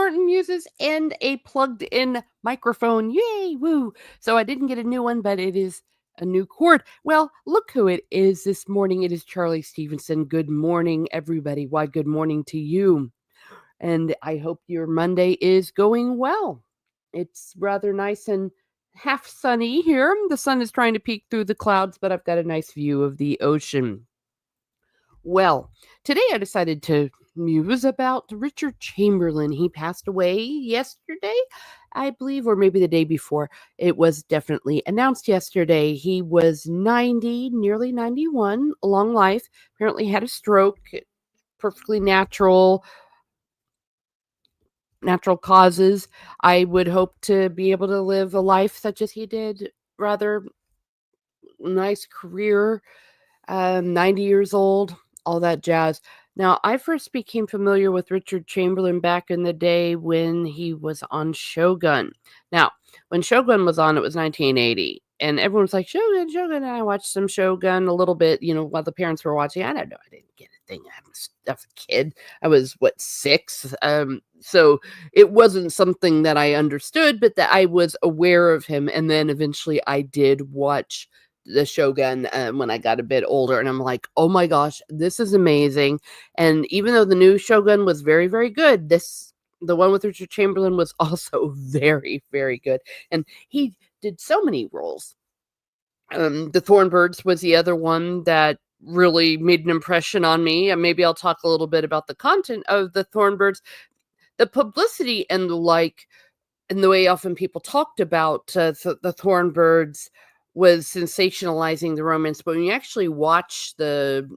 important muses and a plugged-in microphone. Yay, woo. So I didn't get a new one, but it is a new cord. Well, look who it is this morning. It is Charlie Stevenson. Good morning, everybody. Why, good morning to you. And I hope your Monday is going well. It's rather nice and half sunny here. The sun is trying to peek through the clouds, but I've got a nice view of the ocean. Well, today I decided to muse about Richard Chamberlain. He passed away yesterday, I believe, or maybe the day before. It was definitely announced yesterday. He was 90, nearly 91, a long life. Apparently had a stroke, perfectly natural causes. I would hope to be able to live a life such as he did. Rather nice career, 90 years old, all that jazz. Now, I first became familiar with Richard Chamberlain back in the day when he was on Shogun. Now, when Shogun was on, it was 1980. And everyone was like, Shogun, Shogun. And I watched some Shogun a little bit, while the parents were watching. I don't know. I didn't get a thing. I was a kid. I was, 6? So it wasn't something that I understood, but that I was aware of him. And then eventually I did watch the Shogun when I got a bit older, and I'm like, oh my gosh, this is amazing. And even though the new Shogun was very, very good, the one with Richard Chamberlain was also very, very good. And he did so many roles. The Thornbirds was the other one that really made an impression on me. And maybe I'll talk a little bit about the content of the Thornbirds, the publicity and the like, and the way often people talked about the Thornbirds was sensationalizing the romance. But when you actually watch the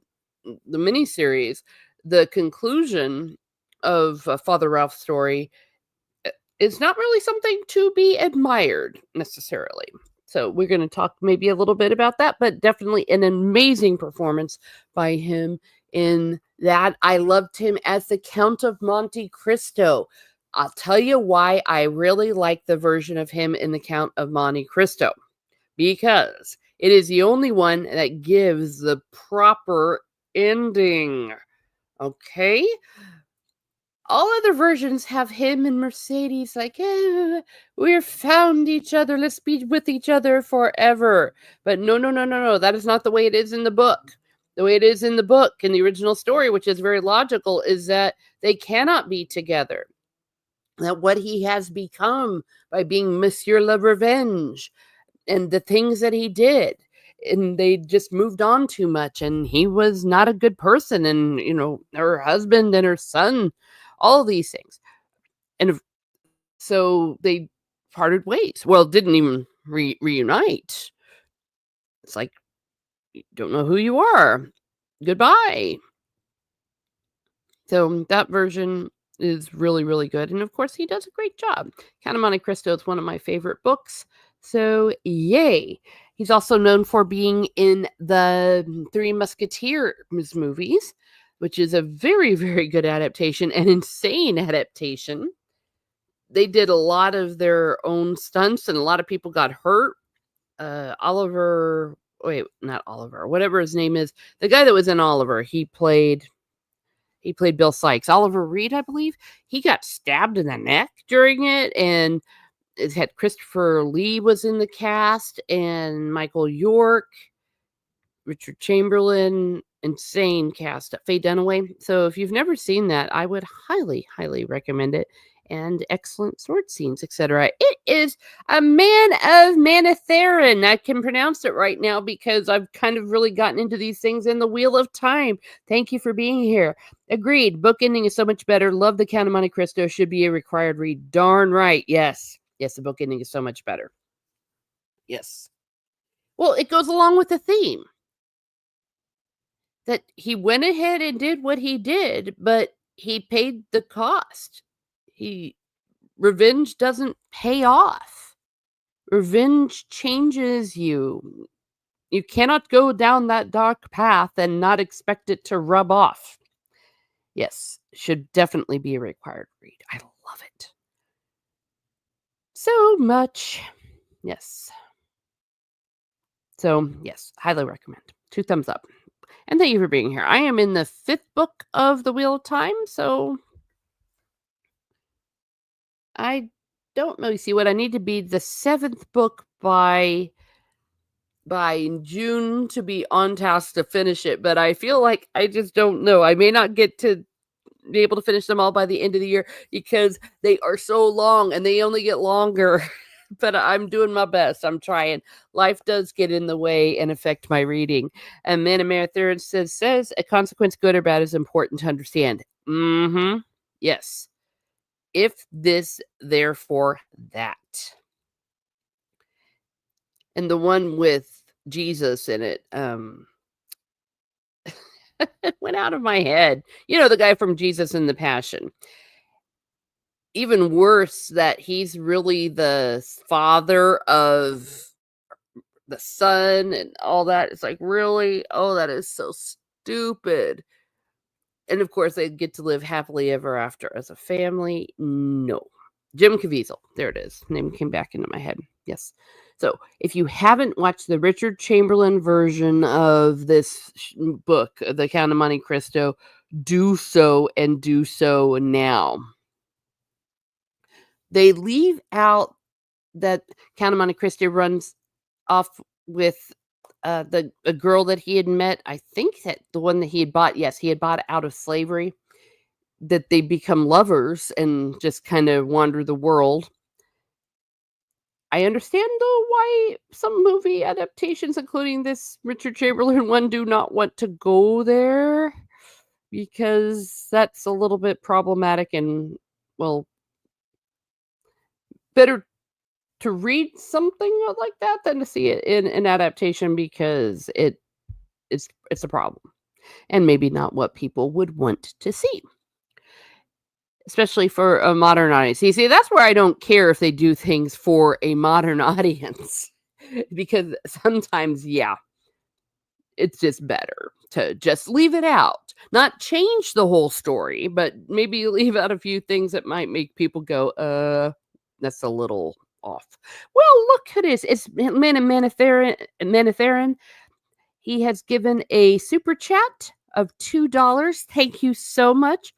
miniseries, the conclusion of Father Ralph's story is not really something to be admired necessarily. So we're going to talk maybe a little bit about that, but definitely an amazing performance by him in that. I loved him as the Count of Monte Cristo. I'll tell you why I really like the version of him in the Count of Monte Cristo. Because it is the only one that gives the proper ending. Okay? All other versions have him and Mercedes like, we've found each other. Let's be with each other forever. But no. That is not the way it is in the book. The way it is in the book, in the original story, which is very logical, is that they cannot be together. That what he has become by being Monsieur Le Revenge and the things that he did, and they just moved on too much, and he was not a good person, and her husband and her son, all of these things, and so they parted ways. Well, didn't even reunite. It's like, you don't know who you are, goodbye. So that version is really, really good, and of course he does a great job. Count of Monte Cristo is one of my favorite books. So, yay. He's also known for being in the Three Musketeers movies, which is a very, very good adaptation, an insane adaptation. They did a lot of their own stunts, and a lot of people got hurt. Oliver, not Oliver, whatever his name is, the guy that was in Oliver, he played Bill Sykes. Oliver Reed, I believe. He got stabbed in the neck during it, and it had Christopher Lee was in the cast, and Michael York, Richard Chamberlain, insane cast. Faye Dunaway. So if you've never seen that, I would highly, highly recommend it. And excellent sword scenes, etc. It is a Man of Manetheren. I can pronounce it right now because I've kind of really gotten into these things in the Wheel of Time. Thank you for being here. Agreed. Book ending is so much better. Love the Count of Monte Cristo. Should be a required read. Darn right. Yes. Yes, the book ending is so much better. Yes. Well, it goes along with the theme. That he went ahead and did what he did, but he paid the cost. Revenge doesn't pay off. Revenge changes you. You cannot go down that dark path and not expect it to rub off. Yes, should definitely be a required read. I love it so much. Yes. So, yes, highly recommend. 2 thumbs up. And thank you for being here. I am in the 5th book of The Wheel of Time, so I don't really see what I need to be the 7th book by June to be on task to finish it, but I feel like I just don't know. I may not get to be able to finish them all by the end of the year because they are so long and they only get longer. But I'm doing my best. I'm trying. Life does get in the way and affect my reading. And Man of Marathon says a consequence, good or bad, is important to understand. Mm-hmm. Yes. If this, therefore that. And the one with Jesus in it, it went out of my head. You know, the guy from Jesus in the Passion. Even worse that he's really the father of the son and all that. It's like, really? Oh, that is so stupid. And of course, they get to live happily ever after as a family. No. Jim Caviezel. There it is. Name came back into my head. Yes. So if you haven't watched the Richard Chamberlain version of this book, The Count of Monte Cristo, do so and do so now. They leave out that Count of Monte Cristo runs off with the a girl that he had met. I think that the one that he had bought, yes, he had bought out of slavery, that they become lovers and just kind of wander the world. I understand, though, why some movie adaptations, including this Richard Chamberlain one, do not want to go there, because that's a little bit problematic and, well, better to read something like that than to see it in an adaptation, because it's a problem and maybe not what people would want to see, especially for a modern audience. You see, that's where I don't care if they do things for a modern audience, because sometimes, yeah, it's just better to just leave it out, not change the whole story, but maybe leave out a few things that might make people go, that's a little off. Well, look at this. It's Man and Manatharan. He has given a super chat of $2. Thank you so much.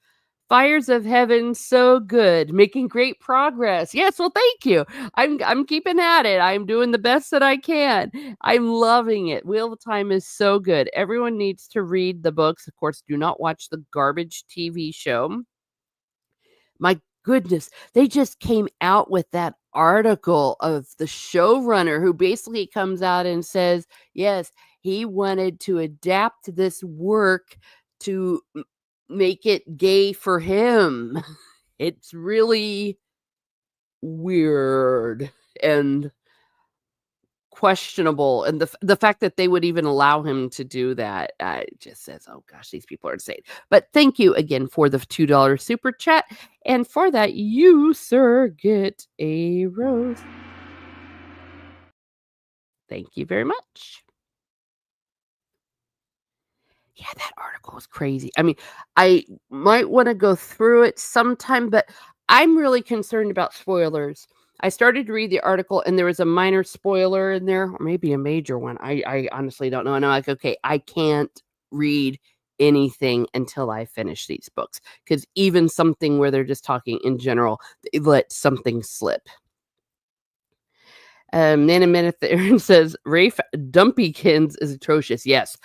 Fires of Heaven, so good, making great progress. Yes, well, thank you. I'm keeping at it. I'm doing the best that I can. I'm loving it. Wheel of Time is so good. Everyone needs to read the books. Of course, do not watch the garbage TV show. My goodness, they just came out with that article of the showrunner who basically comes out and says, yes, he wanted to adapt this work to make it gay for him. It's really weird and questionable, and the fact that they would even allow him to do that, just says, oh gosh, these people are insane. But thank you again for the $2 super chat, and for that, you, sir, get a rose. Thank you very much. Yeah, that article was crazy. I mean, I might want to go through it sometime, but I'm really concerned about spoilers. I started to read the article and there was a minor spoiler in there, or maybe a major one. I honestly don't know. And I'm like, okay, I can't read anything until I finish these books, because even something where they're just talking in general, they let something slip. Nana Minith says Rafe Dumpykins is atrocious. Yes.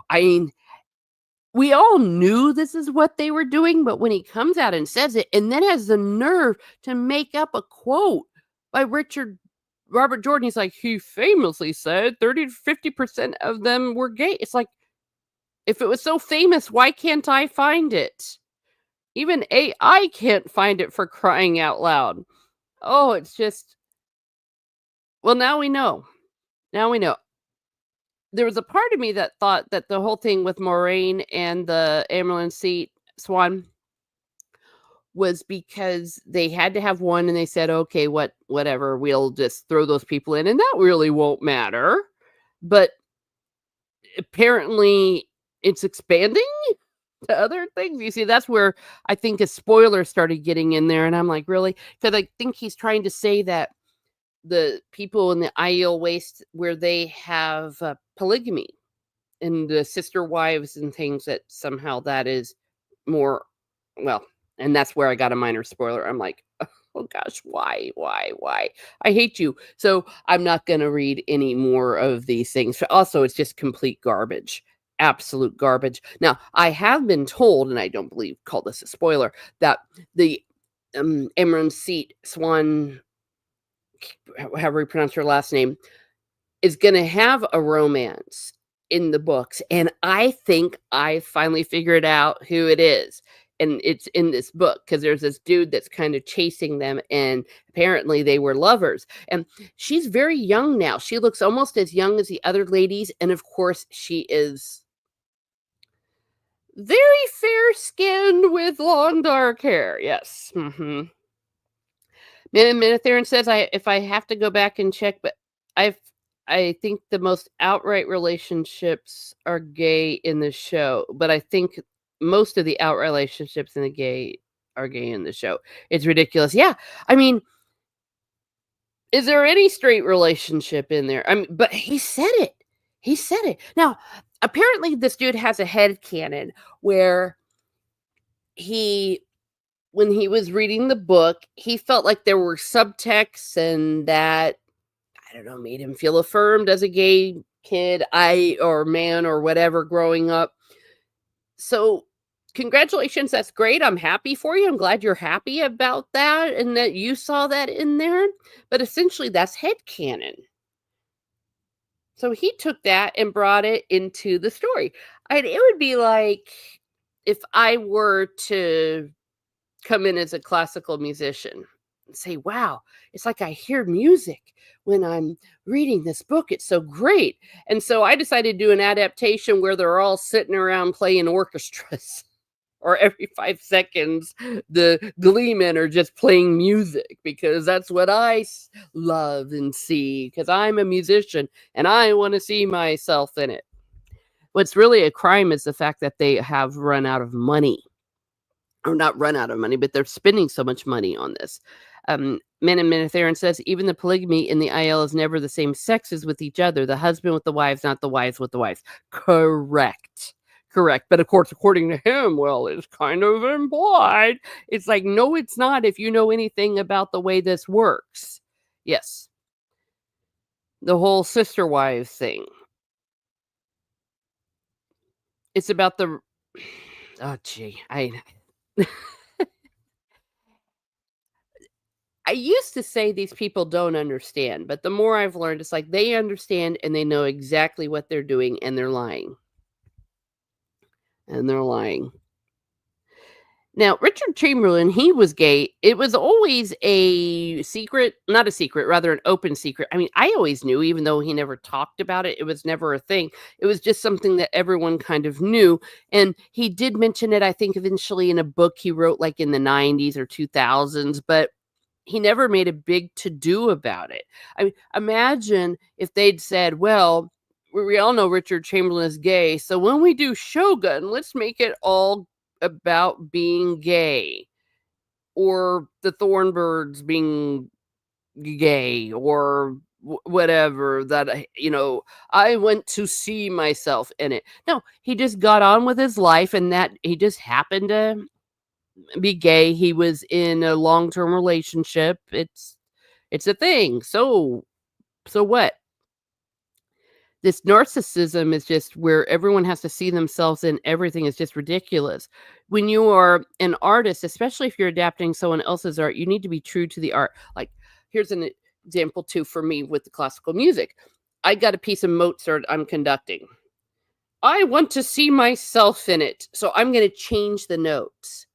I mean, we all knew this is what they were doing, but when he comes out and says it, and then has the nerve to make up a quote by Robert Jordan, he's like, he famously said 30 to 50% of them were gay. It's like, if it was so famous, why can't I find it? Even AI can't find it, for crying out loud. Oh, it's just, well, now we know. Now we know. There was a part of me that thought that the whole thing with Moraine and the Amerlin seat Swan was because they had to have one, and they said, okay, whatever, we'll just throw those people in, and that really won't matter. But apparently it's expanding to other things. You see, that's where I think a spoiler started getting in there, and I'm like, really? Because I think he's trying to say that the people in the Aiel Waste, where they have polygamy and the sister wives and things, that somehow that is more, well, and that's where I got a minor spoiler. I'm like, Oh gosh, why? I hate you. So I'm not going to read any more of these things. Also, it's just complete garbage. Absolute garbage. Now, I have been told, and I don't believe call this a spoiler, that the Emran Seat Swan, however you pronounce her last name, is gonna have a romance in the books, and I think I finally figured out who it is, and it's in this book because there's this dude that's kind of chasing them, and apparently they were lovers, and she's very young now. She looks almost as young as the other ladies, and of course, she is very fair-skinned with long, dark hair. Yes, mhm. Minitharian says, "I if I have to go back and check, but I've I think the most outright relationships are gay in the show, but I think most of the outright relationships in the gay are gay in the show. It's ridiculous." Yeah, I mean, is there any straight relationship in there? I mean, but he said it. He said it. Now, apparently, this dude has a head canon where he when he was reading the book, he felt like there were subtexts and that I don't know, made him feel affirmed as a gay kid, or man or whatever growing up. So, congratulations, that's great. I'm happy for you. I'm glad you're happy about that and that you saw that in there. But essentially, that's headcanon. So he took that and brought it into the story. It would be like if I were to come in as a classical musician and say, wow, it's like I hear music when I'm reading this book. It's so great. And so I decided to do an adaptation where they're all sitting around playing orchestras. Or every 5 seconds, the glee men are just playing music because that's what love and see because I'm a musician and I want to see myself in it. What's really a crime is the fact that they have run out of money or not run out of money, but they're spending so much money on this. Men and Minitharian says even the polygamy in the IL is never the same sexes with each other. The husband with the wives, not the wives with the wives. Correct. Correct. But of course, according to him, well, it's kind of implied. It's like, no, it's not if you know anything about the way this works. Yes. The whole sister wives thing. It's about the oh gee. I used to say these people don't understand, but the more I've learned, it's like they understand and they know exactly what they're doing and they're lying. And they're lying. Now, Richard Chamberlain, he was gay. It was always a secret, not a secret, rather an open secret. I mean, I always knew, even though he never talked about it, it was never a thing. It was just something that everyone kind of knew. And he did mention it, I think, eventually in a book he wrote like in the 90s or 2000s, but he never made a big to do about it. I mean, imagine if they'd said, well, we all know Richard Chamberlain is gay. So when we do Shogun, let's make it all about being gay or the Thornbirds being gay or whatever that I went to see myself in it. No, he just got on with his life and that he just happened to be gay. He was in a long-term relationship. It's a thing. So what? This narcissism is just where everyone has to see themselves in everything is just ridiculous. When you are an artist, especially if you're adapting someone else's art, you need to be true to the art. Like, here's an example too for me with the classical music. I got a piece of Mozart I'm conducting. I want to see myself in it, so I'm going to change the notes.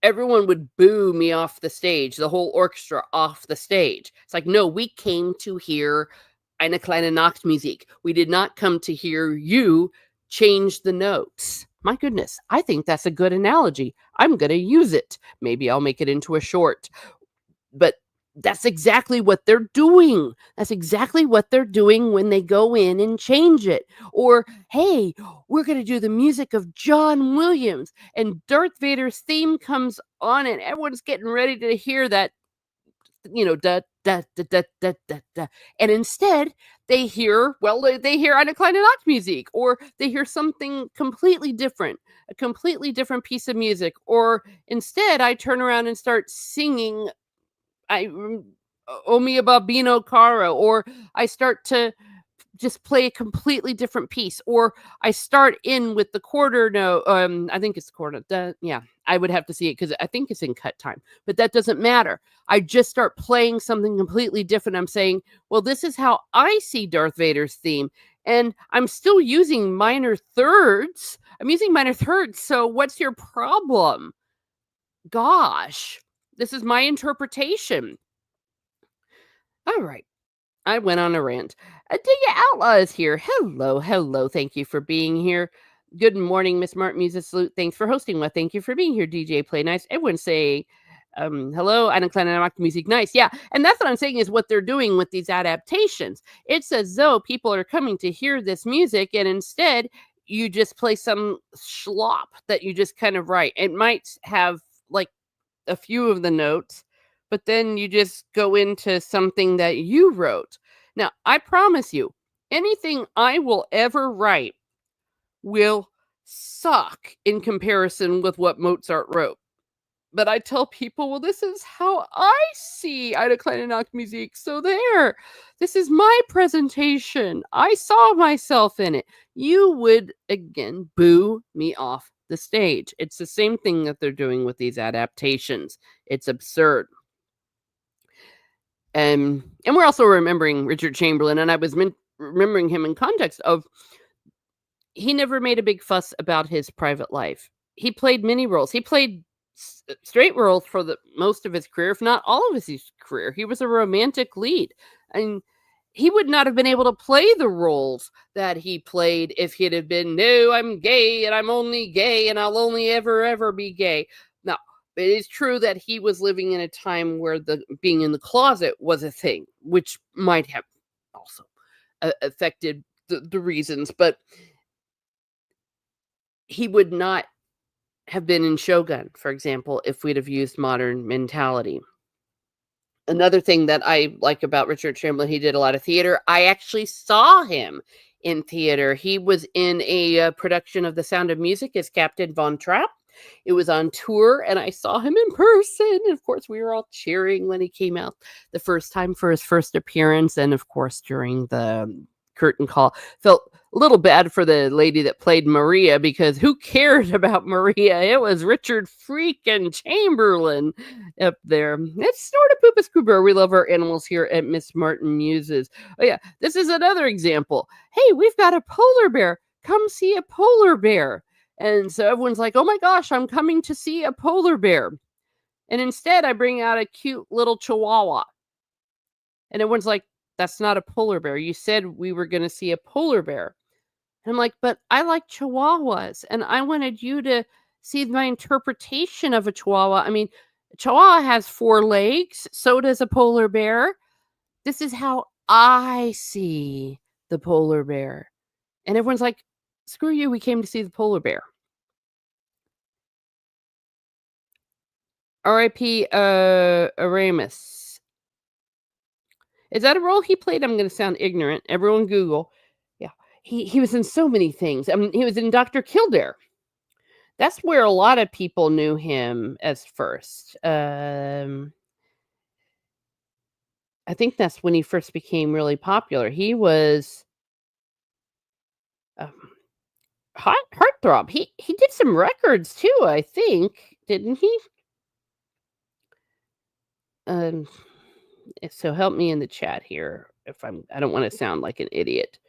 Everyone would boo me off the stage, the whole orchestra off the stage. It's like, no, we came to hear eine kleine Nachtmusik. We did not come to hear you change the notes. My goodness, I think that's a good analogy. I'm going to use it. Maybe I'll make it into a short. But that's exactly what they're doing. That's exactly what they're doing when they go in and change it. Or, hey, we're going to do the music of John Williams, and Darth Vader's theme comes on, and everyone's getting ready to hear that, da da, da, da, da, da, da. And instead, they hear, well, they hear eine kleine Nachtmusik, or they hear something completely different, a completely different piece of music. Or instead, I turn around and start singing O mia Babino Caro, or I start to just play a completely different piece, or I start in with the quarter note. I think it's quarter. Yeah, I would have to see it because I think it's in cut time, but that doesn't matter. I just start playing something completely different. I'm saying, well, this is how I see Darth Vader's theme, and I'm still using minor thirds. I'm using minor thirds. So what's your problem? Gosh, this is my interpretation. All right. I went on a rant. Adia Outlaw is here. Hello, hello. Thank you for being here. Good morning, Miss Martin Music Salute. Thanks for hosting. Well, thank you for being here, DJ Play Nice. Everyone say hello. Einen kleinen Nacht Music Nice. Yeah, and that's what I'm saying is what they're doing with these adaptations. It's as though people are coming to hear this music, and instead you just play some schlop that you just kind of write. It might have like a few of the notes, but then you just go into something that you wrote. Now, I promise you, anything I will ever write will suck in comparison with what Mozart wrote. But I tell people, well, this is how I see Eine kleine Nachtmusik. So there, this is my presentation. I saw myself in it. You would, again, boo me off the stage. It's the same thing that they're doing with these adaptations. It's absurd. And we're also remembering Richard Chamberlain, and I was remembering him in context of he never made a big fuss about his private life. He played many roles. He played straight roles for the most of his career, if not all of his career. He was a romantic lead, and he would not have been able to play the roles that he played if he'd have been, no, I'm gay and I'm only gay and I'll only ever be gay. Now, it is true that he was living in a time where the being in the closet was a thing, which might have also affected the reasons, but he would not have been in Shogun, for example, if we'd have used modern mentality. Another thing that I like about Richard Chamberlain, he did a lot of theater. I actually saw him in theater. He was in a production of The Sound of Music as Captain Von Trapp. It was on tour, and I saw him in person. And of course, we were all cheering when he came out the first time for his first appearance. And of course, during the curtain call, felt a little bad for the lady that played Maria, because who cared about Maria? It was Richard freaking Chamberlain up there. It's Snortapoopa Scoober. We love our animals here at Miss Martin Muses. Oh yeah, this is another example. Hey, we've got a polar bear. Come see a polar bear. And so everyone's like, oh my gosh, I'm coming to see a polar bear. And instead I bring out a cute little chihuahua. And everyone's like, that's not a polar bear. You said we were going to see a polar bear. And I'm like, but I like chihuahuas. And I wanted you to see my interpretation of a chihuahua. I mean, a chihuahua has 4 legs. So does a polar bear. This is how I see the polar bear. And everyone's like, screw you. We came to see the polar bear. R.I.P. Aramis. Is that a role he played? I'm going to sound ignorant. Everyone Google. Yeah. He was in so many things. I mean, he was in Dr. Kildare. That's where a lot of people knew him as first. I think that's when he first became really popular. He was heartthrob. He did some records too, I think, didn't he? So help me in the chat here if I don't want to sound like an idiot.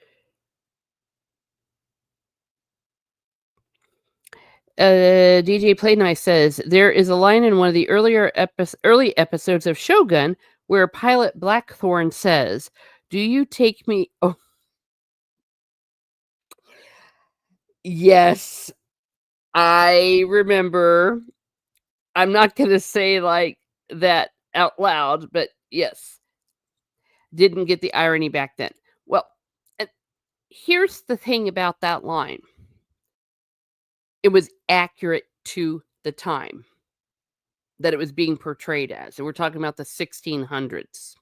DJ Play Nice says there is a line in one of the early episodes of Shogun where Pilot Blackthorn says, "Do you take me?" Oh, yes, I remember. I'm not going to say like that out loud, but yes, didn't get the irony back then. Well, here's the thing about that line. It was accurate to the time that it was being portrayed as. And we're talking about the 1600s.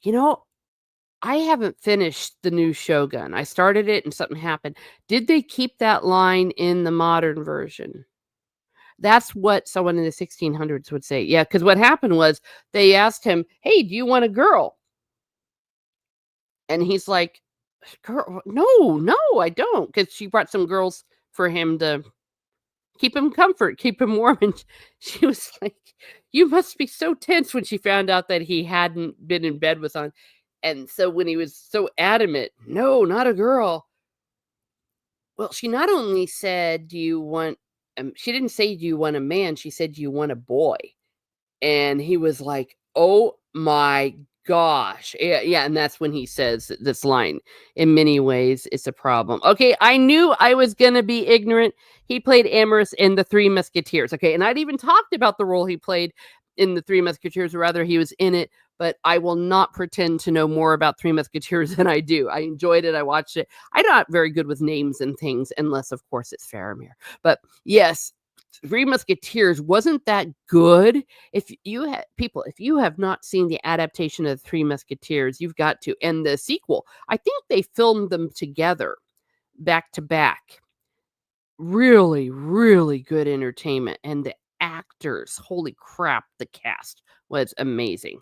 You know, I haven't finished the new Shogun. I started it and something happened. Did they keep that line in the modern version? That's what someone in the 1600s would say. Yeah, because what happened was they asked him, "Hey, do you want a girl?" And he's like, "Girl, no, no, I don't." Because she brought some girls for him to keep him comfort, keep him warm. And she was like, "You must be so tense," when she found out that he hadn't been in bed with on. And so when he was so adamant, "No, not a girl." Well, she not only said, "Do you want," she didn't say, "Do you want a man?" She said, "Do you want a boy?" And he was like, "Oh my gosh." Yeah, yeah, and that's when he says this line, "In many ways, it's a problem." Okay, I knew I was gonna be ignorant. He played Amorous in The Three Musketeers, okay, and I'd even talked about the role he played in The Three Musketeers, or rather he was in it, but I will not pretend to know more about Three Musketeers than I do. I enjoyed it, I watched it. I'm not very good with names and things, unless, of course, it's Faramir. But yes, Three Musketeers wasn't that good. If you if you have not seen the adaptation of the Three Musketeers, you've got to. And the sequel, I think they filmed them together, back to back. Really, really good entertainment, and the actors, holy crap, the cast was amazing.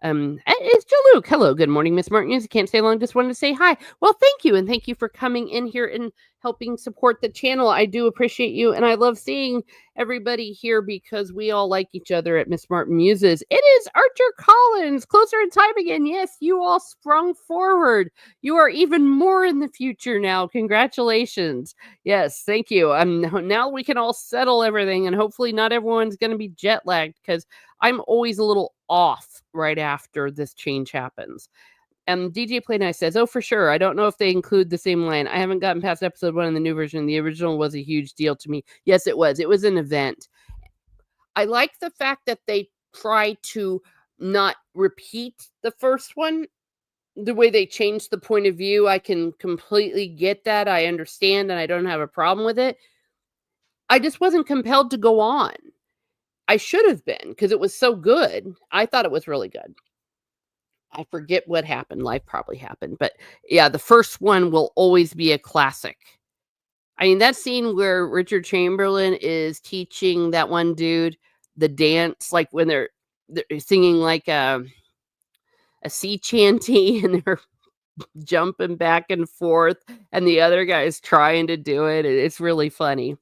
It's Jaluk. Hello, good morning, Miss Martinez. I can't stay long, just wanted to say hi. Well, thank you, and thank you for coming in here and helping support the channel. I do appreciate you, and I love seeing everybody here because we all like each other at Miss Martin Muses. It is Archer Collins, closer in time again. Yes, you all sprung forward. You are even more in the future now. Congratulations. Yes, thank you. Now we can all settle everything, and hopefully not everyone's going to be jet lagged, because I'm always a little off right after this change happens. DJ Play Nice says, "Oh, for sure. I don't know if they include the same line. I haven't gotten past episode 1 in the new version. The original was a huge deal to me." Yes, it was. It was an event. I like the fact that they try to not repeat the first one. The way they changed the point of view, I can completely get that. I understand, and I don't have a problem with it. I just wasn't compelled to go on. I should have been, because it was so good. I thought it was really good. I forget what happened. Life probably happened. But yeah, the first one will always be a classic. I mean, that scene where Richard Chamberlain is teaching that one dude the dance, like when they're singing like a sea chanty and they're jumping back and forth, and the other guy's trying to do it. It's really funny.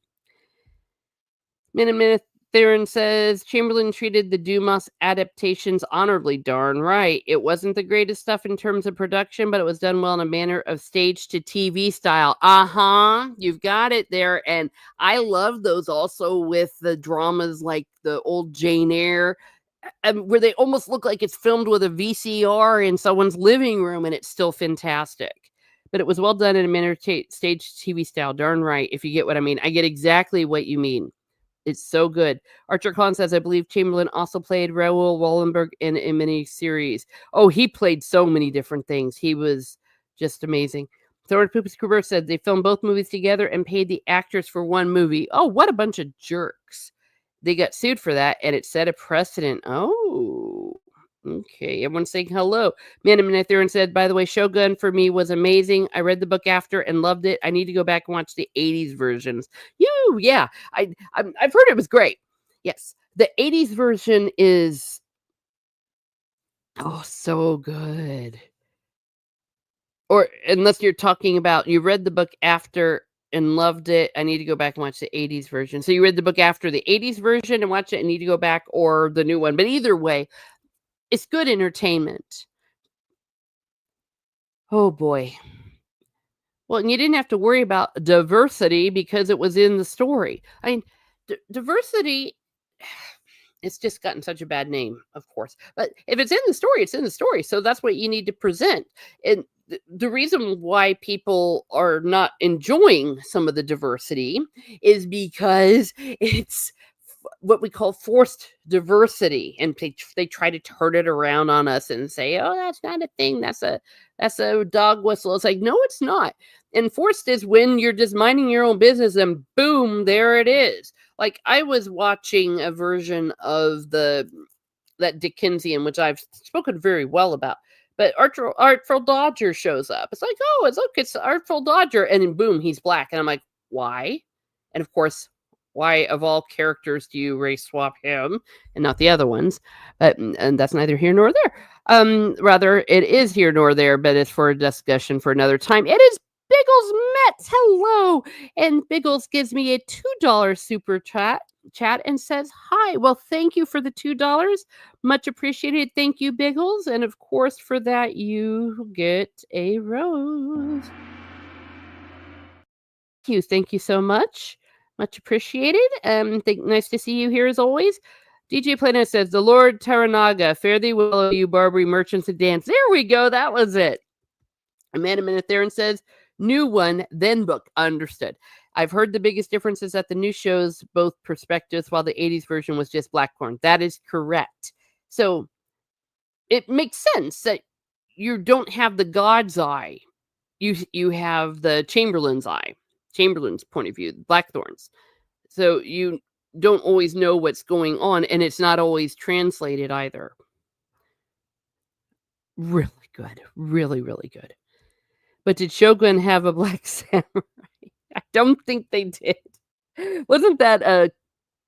Minute Theron says Chamberlain treated the Dumas adaptations honorably. Darn right. It wasn't the greatest stuff in terms of production, but it was done well in a manner of stage to TV style. You've got it there. And I love those also with the dramas like the old Jane Eyre, where they almost look like it's filmed with a VCR in someone's living room, and it's still fantastic. But it was well done in a manner stage TV style. Darn right. If you get what I mean, I get exactly what you mean. It's so good. Archer Collins says, "I believe Chamberlain also played Raoul Wallenberg in a mini-series." Oh, he played so many different things. He was just amazing. Thorne Poops Cooper said they filmed both movies together and paid the actors for one movie. Oh, what a bunch of jerks. They got sued for that, and it set a precedent. Oh, okay. Everyone's saying hello. Man and Midnight Theron said, "By the way, Shogun for me was amazing. I read the book after and loved it. I need to go back and watch the 80s versions." Yeah. I've heard it was great. Yes. The 80s version is, oh, so good. Or unless you're talking about you read the book after and loved it, I need to go back and watch the 80s version. So you read the book after the 80s version and watch it and need to go back, or the new one. But either way, it's good entertainment. Oh boy. Well, and you didn't have to worry about diversity because it was in the story. I mean, diversity, it's just gotten such a bad name, of course. But if it's in the story, it's in the story. So that's what you need to present. And the reason why people are not enjoying some of the diversity is because it's what we call forced diversity, and they try to turn it around on us and say, "Oh, that's not a thing. That's a dog whistle." It's like, no, it's not. And forced is when you're just minding your own business and boom, there it is. Like I was watching a version of that Dickensian, which I've spoken very well about, But Artful Dodger shows up. It's like, oh, it's Artful Dodger, and then boom, he's black, and I'm like, why? And of course, why of all characters do you race swap him and not the other ones? And that's neither here nor there. Rather, it is here nor there, but it's for a discussion for another time. It is Biggles Metz. Hello, and Biggles gives me a $2 super chat and says hi. Well, thank you for the $2. Much appreciated. Thank you, Biggles. And of course, for that, you get a rose. Thank you so much. Much appreciated. Nice to see you here as always. DJ Planet says, the Lord Taranaga, fare thee well, you Barbary merchants of dance. There we go. That was it. Amanda Minute there and says, new one, then book. Understood. I've heard the biggest difference is that the new shows both perspectives, while the 80s version was just Blackthorn. That is correct. So it makes sense that you don't have the God's eye. You have the Chamberlain's eye, Chamberlain's point of view, Blackthorn's. So you don't always know what's going on, and it's not always translated either. Really good. Really, really good. But did Shogun have a black samurai? I don't think they did. Wasn't that a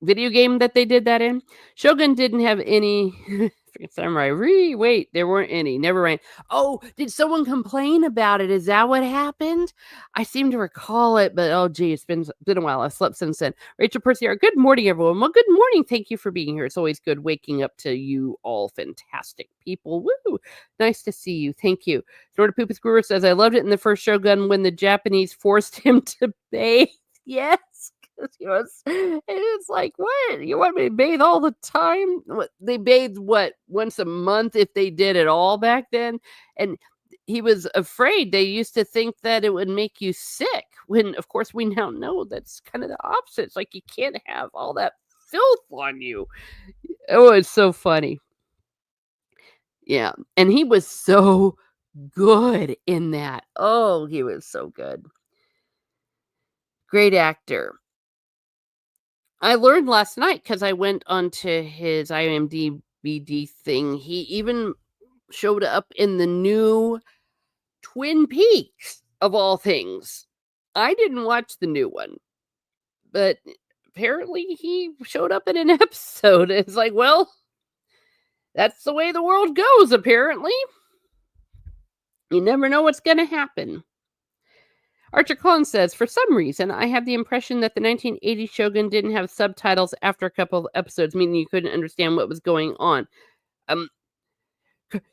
video game that they did that in? Shogun didn't have any freaking samurai. Wait, there weren't any. Never mind. Oh, did someone complain about it? Is that what happened? I seem to recall it, but oh gee, it's been a while. I've slept since then. Rachel Percy, good morning, everyone. Well, good morning. Thank you for being here. It's always good waking up to you all fantastic people. Woo! Nice to see you. Thank you. Snorta Poopus Brewer says, I loved it in the first Shogun when the Japanese forced him to bathe. Yes. It's like, what? You want me to bathe all the time? They bathed once a month if they did it all back then. And he was afraid. They used to think that it would make you sick, when of course we now know that's kind of the opposite. It's like you can't have all that filth on you. Oh, it's so funny. Yeah. And he was so good in that. Oh, he was so good. Great actor. I learned last night because I went onto his IMDb thing. He even showed up in the new Twin Peaks, of all things. I didn't watch the new one, but apparently he showed up in an episode. It's like, well, that's the way the world goes, apparently. You never know what's going to happen. Archer Collins says, for some reason, I have the impression that the 1980 Shogun didn't have subtitles after a couple of episodes, meaning you couldn't understand what was going on.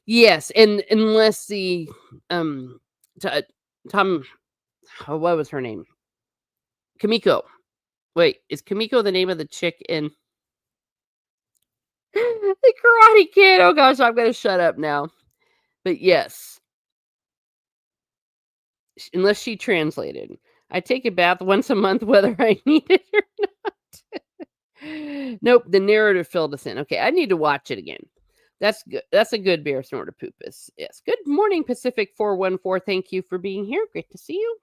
Yes, and unless the Tom, what was her name? Kamiko. Wait, is Kamiko the name of the chick in the Karate Kid? Oh gosh, I'm gonna shut up now. But yes. Unless she translated. I take a bath once a month whether I need it or not. Nope, the narrative filled us in. Okay, I need to watch it again. That's good. That's a good bear Snorta Poopus. Yes. Good morning, Pacific 414. Thank you for being here. Great to see you.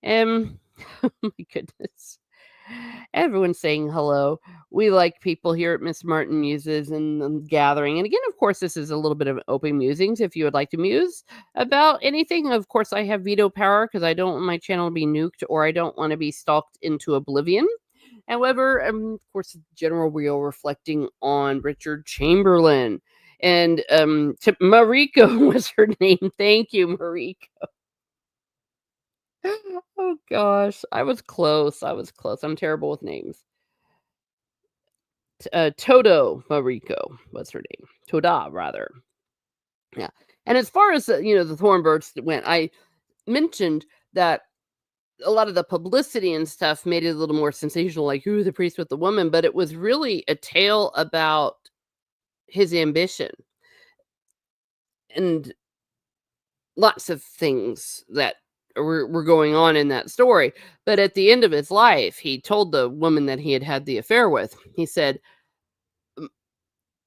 Oh my goodness. Everyone's saying hello. We like people here at Miss Martin Muses and Gathering. And again, of course, this is a little bit of open musings. If you would like to muse about anything, of course, I have veto power because I don't want my channel to be nuked or I don't want to be stalked into oblivion. However, of course, general wheel reflecting on Richard Chamberlain. And Mariko was her name. Thank you, Mariko. Oh gosh, I was close. I'm terrible with names. Todo Mariko was her name. Toda, rather. Yeah. And as far as the Thornbirds went, I mentioned that a lot of the publicity and stuff made it a little more sensational, like, ooh, the priest with the woman, but it was really a tale about his ambition and lots of things that were going on in that story. But at the end of his life, he told the woman that he had the affair with, he said,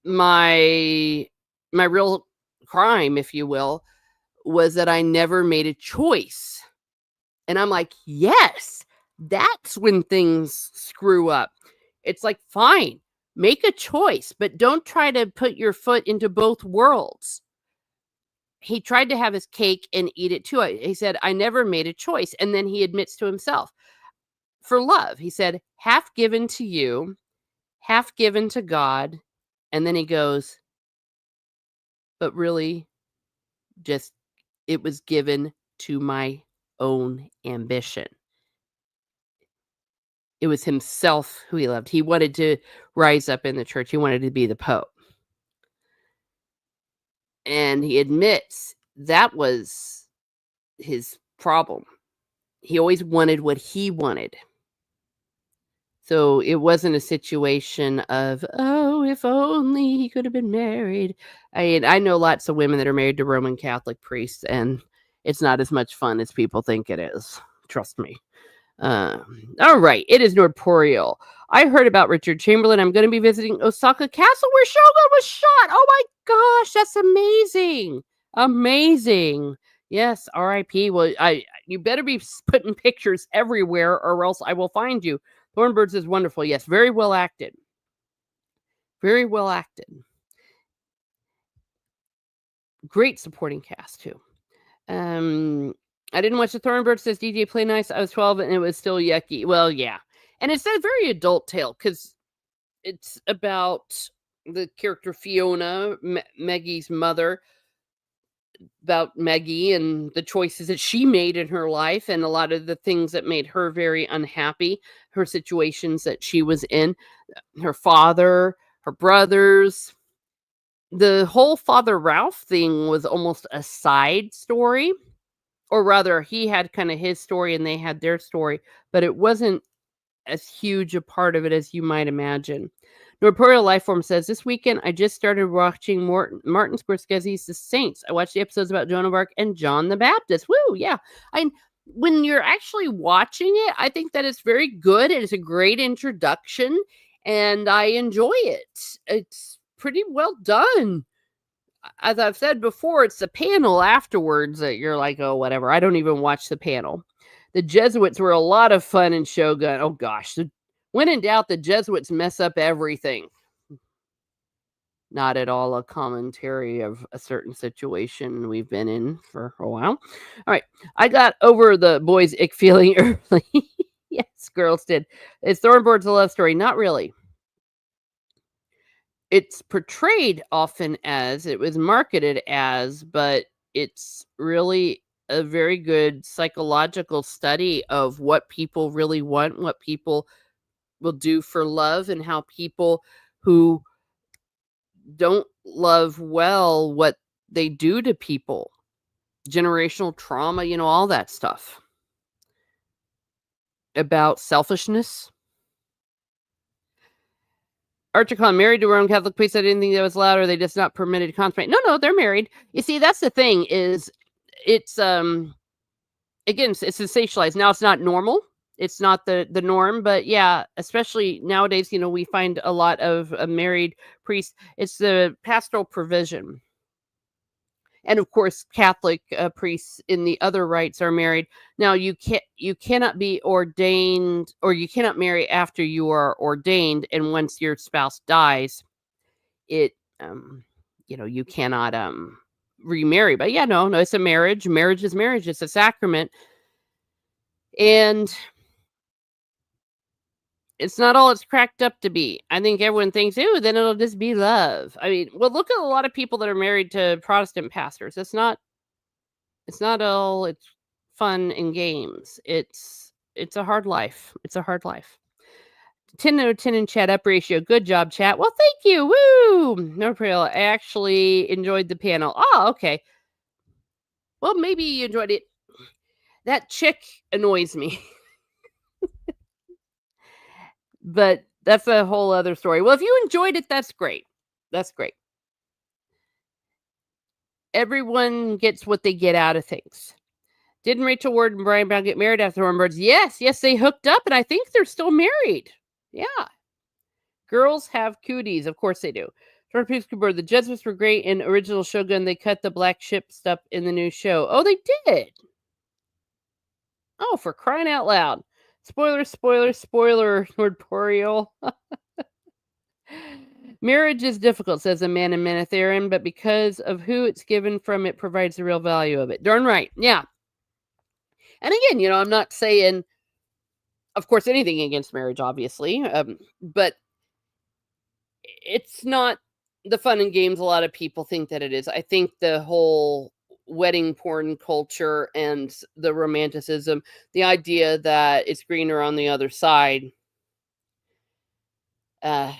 my real crime, if you will, was that I never made a choice. And I'm like, yes, that's when things screw up. It's like, fine, make a choice, but don't try to put your foot into both worlds. he tried to have his cake and eat it too. He said, "I never made a choice." And then he admits to himself, for love, he said, "Half given to you, half given to God." And then he goes, "But really, just it was given to my own ambition." It was himself who he loved. He wanted to rise up in the church. He wanted to be the pope. And he admits that was his problem. He always wanted what he wanted. So it wasn't a situation of, "Oh, if only he could have been married." I know lots of women that are married to Roman Catholic priests, and it's not as much fun as people think it is. Trust me. All right, it is Nordporial. I heard about Richard Chamberlain. I'm going to be visiting Osaka Castle where Shogun was shot. Oh my gosh, that's amazing. Amazing. Yes, R.I.P. Well, you better be putting pictures everywhere or else I will find you. Thornbirds is wonderful. Yes, very well acted. Very well acted. Great supporting cast too. I didn't watch the Thornbirds, says DJ Play Nice. I was 12 and it was still yucky. Well, yeah. And it's a very adult tale because it's about the character Fiona, Maggie's mother, about Maggie and the choices that she made in her life and a lot of the things that made her very unhappy, her situations that she was in, her father, her brothers. The whole Father Ralph thing was almost a side story, or rather, he had kind of his story and they had their story, but it wasn't as huge a part of it as you might imagine. Norporeal Lifeform says, "This weekend I just started watching Martin Scorsese's The Saints. I watched the episodes about Joan of Arc and John the Baptist." Woo, yeah. When you're actually watching it, I think that it's very good. It is a great introduction, and I enjoy it. It's pretty well done. As I've said before, it's the panel afterwards that you're like, "Oh, whatever." I don't even watch the panel. The Jesuits were a lot of fun in Shogun. Oh gosh, when in doubt, the Jesuits mess up everything. Not at all a commentary of a certain situation we've been in for a while. All right, I got over the boys' ick feeling early. Yes, girls did. Is Thornbirds a love story? Not really. It's portrayed often as, it was marketed as, but it's really a very good psychological study of what people really want, what people will do for love, and how people who don't love well, what they do to people, generational trauma, all that stuff about selfishness. Archicon married to a Roman Catholic priest. I didn't think that was allowed, or they just not permitted to consummate. No, they're married. You see, that's the thing is, it's again, it's sensationalized. Now it's not normal. It's not the norm, but yeah, especially nowadays, we find a lot of married priests. It's the pastoral provision. And of course, Catholic priests in the other rites are married. Now you cannot be ordained, or you cannot marry after you are ordained, and once your spouse dies, it you cannot remarry. But yeah, no, it's a marriage. Marriage is marriage. It's a sacrament. And it's not all it's cracked up to be. I think everyone thinks, "Ooh, then it'll just be love." I mean, well, look at a lot of people that are married to Protestant pastors. It's not all it's fun and games. It's a hard life. It's a hard life. 10 out of 10 in chat up ratio. Good job, chat. Well, thank you. Woo! No real. I actually enjoyed the panel. Oh, okay. Well, maybe you enjoyed it. That chick annoys me. But that's a whole other story. Well, if you enjoyed it, that's great. That's great. Everyone gets what they get out of things. Didn't Rachel Ward and Brian Brown get married after Thornbirds? Yes, they hooked up, and I think they're still married. Yeah. Girls have cooties. Of course they do. The Jesuits were great in original Shogun. They cut the black ship stuff in the new show. Oh, they did. Oh, for crying out loud. Spoiler, Nordporial. Marriage is difficult, says a man in Manitharan, but because of who it's given from, it provides the real value of it. Darn right. Yeah. And again, I'm not saying, of course, anything against marriage, obviously, but it's not the fun and games a lot of people think that it is. I think the whole wedding porn culture and the romanticism, the idea that it's greener on the other side, uh,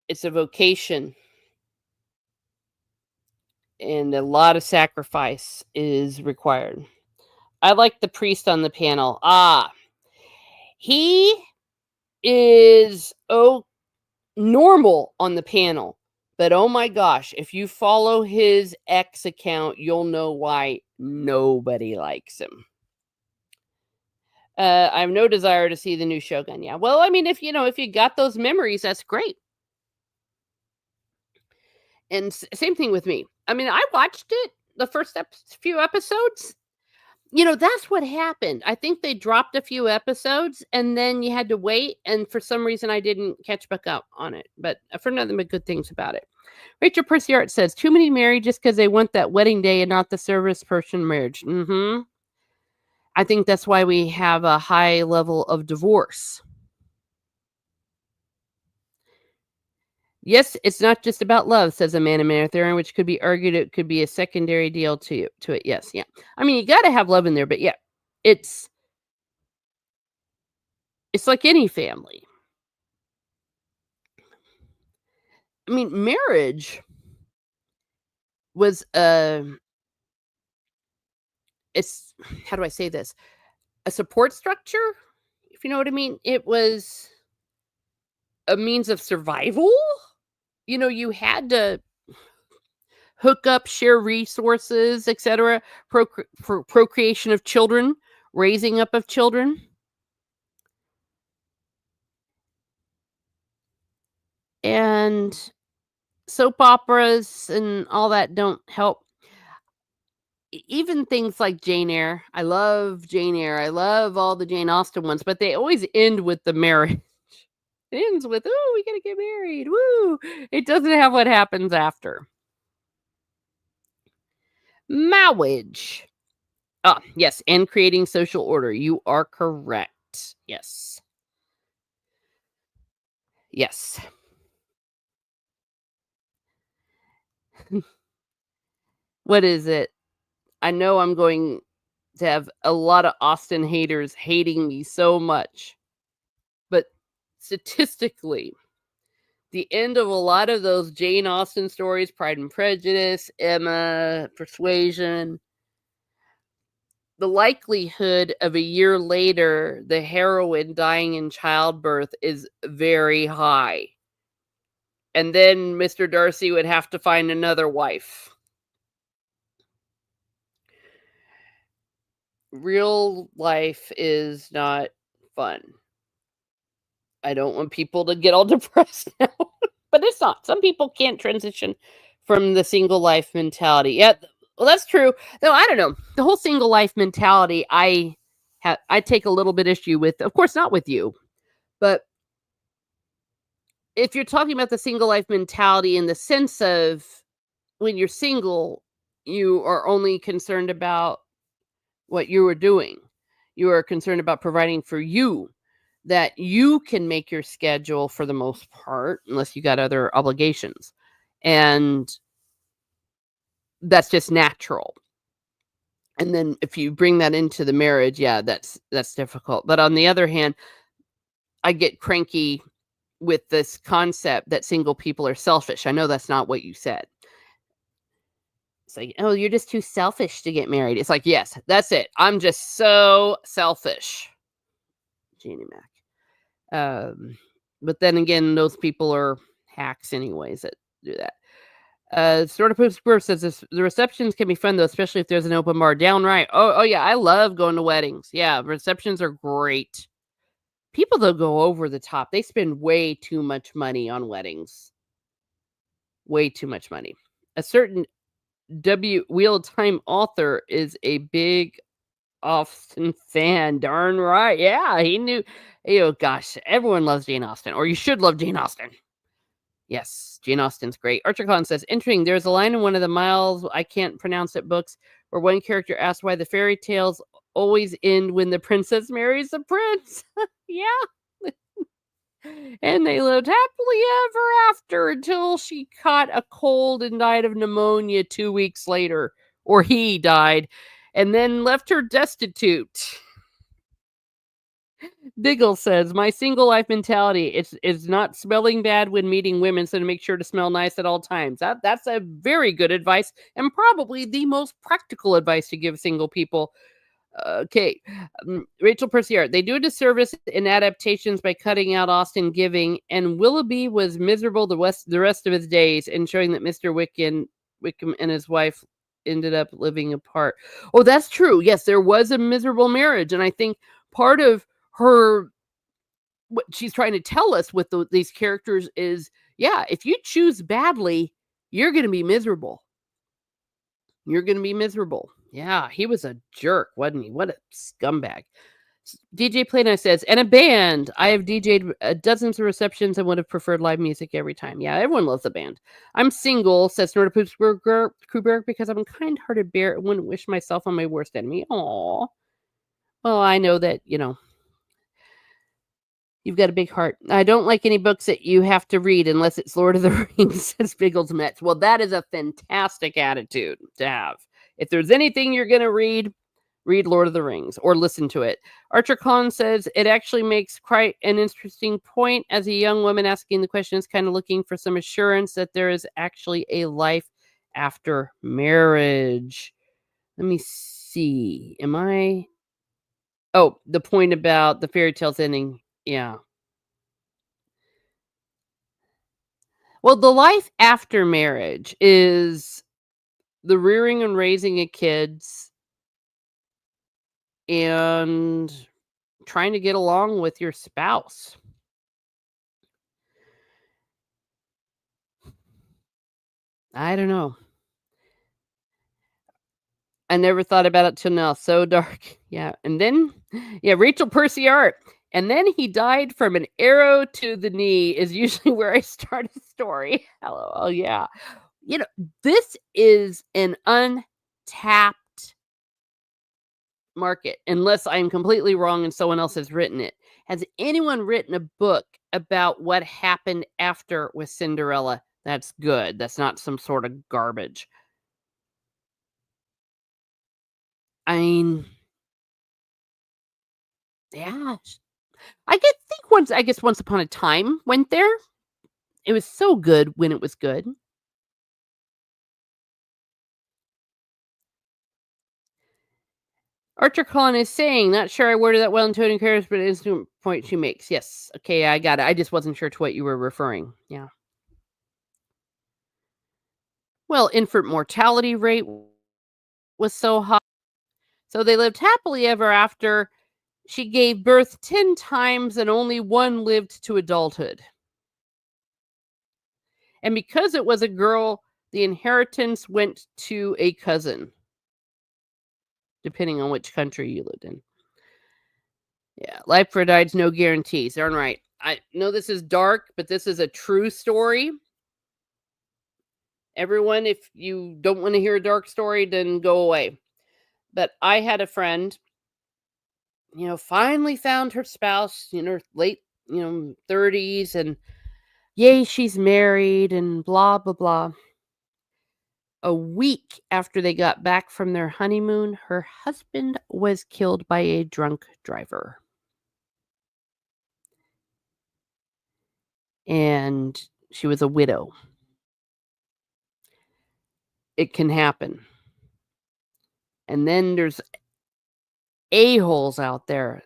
it's a vocation, and a lot of sacrifice is required. I like the priest on the panel. He is normal on the panel, but oh my gosh, if you follow his X account, you'll know why nobody likes him. I have no desire to see the new Shogun. Yeah, well, I mean, if you got those memories, that's great. And same thing with me. I mean, I watched it the first few episodes. That's what happened. I think they dropped a few episodes and then you had to wait. And for some reason, I didn't catch back up on it. But I've heard nothing but good things about it. Rachel Percyart says, too many marry just because they want that wedding day and not the service person marriage. I think that's why we have a high level of divorce. Yes, it's not just about love, says Amanda Marathon, which could be argued it could be a secondary deal to it. Yes, yeah. I mean, you got to have love in there, but yeah, it's like any family. I mean, marriage was it's how do I say this? A support structure, if you know what I mean. It was a means of survival. You had to hook up, share resources, etc. For procreation of children, raising up of children. And soap operas and all that don't help. Even things like Jane Eyre. I love Jane Eyre. I love all the Jane Austen ones, but they always end with the marriage. It ends with, oh, we gotta get married. Woo! It doesn't have what happens after. Marriage. Yes, and creating social order. You are correct. Yes. Yes. What is it? I know I'm going to have a lot of Austen haters hating me so much. But statistically, the end of a lot of those Jane Austen stories, Pride and Prejudice, Emma, Persuasion, the likelihood of a year later, the heroine dying in childbirth is very high. And then Mr. Darcy would have to find another wife. Real life is not fun. I don't want people to get all depressed now, but it's not. Some people can't transition from the single life mentality. Yeah, well, that's true. No, I don't know. The whole single life mentality, I take a little bit issue with. Of course, not with you, but if you're talking about the single life mentality in the sense of when you're single, you are only concerned about what you are doing. You are concerned about providing for you, that you can make your schedule for the most part, unless you got other obligations. And that's just natural. And then if you bring that into the marriage, yeah, that's difficult. But on the other hand, I get cranky with this concept that single people are selfish. I know that's not what you said. It's like, oh, you're just too selfish to get married. It's like, yes, that's it. I'm just so selfish. Jeannie Mac. But then again, those people are hacks anyways that do that. Sort of Poop Square says this, the receptions can be fun though, especially if there's an open bar. Downright. Oh yeah, I love going to weddings. Yeah, receptions are great. People though go over the top. They spend way too much money on weddings. Way too much money. A certain Wheel of Time author is a big Austen fan. Darn right. Yeah, he knew. Oh gosh, everyone loves Jane Austen, or you should love Jane Austen. Yes, Jane Austen's great. Archer Collins says, interesting. There's a line in one of the Miles, I can't pronounce it books, where one character asks why the fairy tales always end when the princess marries the prince. Yeah. And they lived happily ever after until she caught a cold and died of pneumonia 2 weeks later, or he died, and then left her destitute. Diggle says, my single life mentality is not smelling bad when meeting women, so to make sure to smell nice at all times. That's a very good advice, and probably the most practical advice to give single people. Okay. Rachel Percier, they do a disservice in adaptations by cutting out Austen Giving, and Willoughby was miserable the rest of his days, and showing that Mr. Wickham and his wife ended up living apart. Oh, that's true. Yes, there was a miserable marriage, and I think part of her, what she's trying to tell us with these characters is, yeah, if you choose badly, you're going to be miserable. You're going to be miserable. Yeah, he was a jerk, wasn't he? What a scumbag. DJ Plano says, and a band. I have DJ'd dozens of receptions and would have preferred live music every time. Yeah, everyone loves a band. I'm single, says Nordapoops Kruberg, because I'm a kind-hearted bear and wouldn't wish myself on my worst enemy. Aw. Well, I know that, you've got a big heart. I don't like any books that you have to read unless it's Lord of the Rings, says Biggles Metz. Well, that is a fantastic attitude to have. If there's anything you're going to read Lord of the Rings or listen to it. Archer Collins says, it actually makes quite an interesting point. As a young woman asking the question is kind of looking for some assurance that there is actually a life after marriage. Let me see. Oh, the point about the fairy tales ending. Yeah. Well, the life after marriage is the rearing and raising of kids and trying to get along with your spouse. I don't know. I never thought about it till now. So dark. Yeah. And then, Rachel Percy Art. And then he died from an arrow to the knee is usually where I start a story. Hello. Oh, yeah. This is an untapped market, unless I'm completely wrong and someone else has written it. Has anyone written a book about what happened after with Cinderella? That's good. That's not some sort of garbage. I mean, yeah. I guess Once Upon a Time went there. It was so good when it was good. Archer Collin is saying, not sure I worded that well in Tony Cares, but it's the point she makes. Yes. Okay, I got it. I just wasn't sure to what you were referring. Yeah. Well, infant mortality rate was so high. So they lived happily ever after. She gave birth 10 times and only one lived to adulthood. And because it was a girl, the inheritance went to a cousin, depending on which country you lived in. Yeah, life for dies, no guarantees. Darn right. I know this is dark, but this is a true story. Everyone, if you don't want to hear a dark story, then go away. But I had a friend, finally found her spouse in her late, 30s, and yay, she's married and blah, blah, blah. A week after they got back from their honeymoon, her husband was killed by a drunk driver. And she was a widow. It can happen. And then there's a-holes out there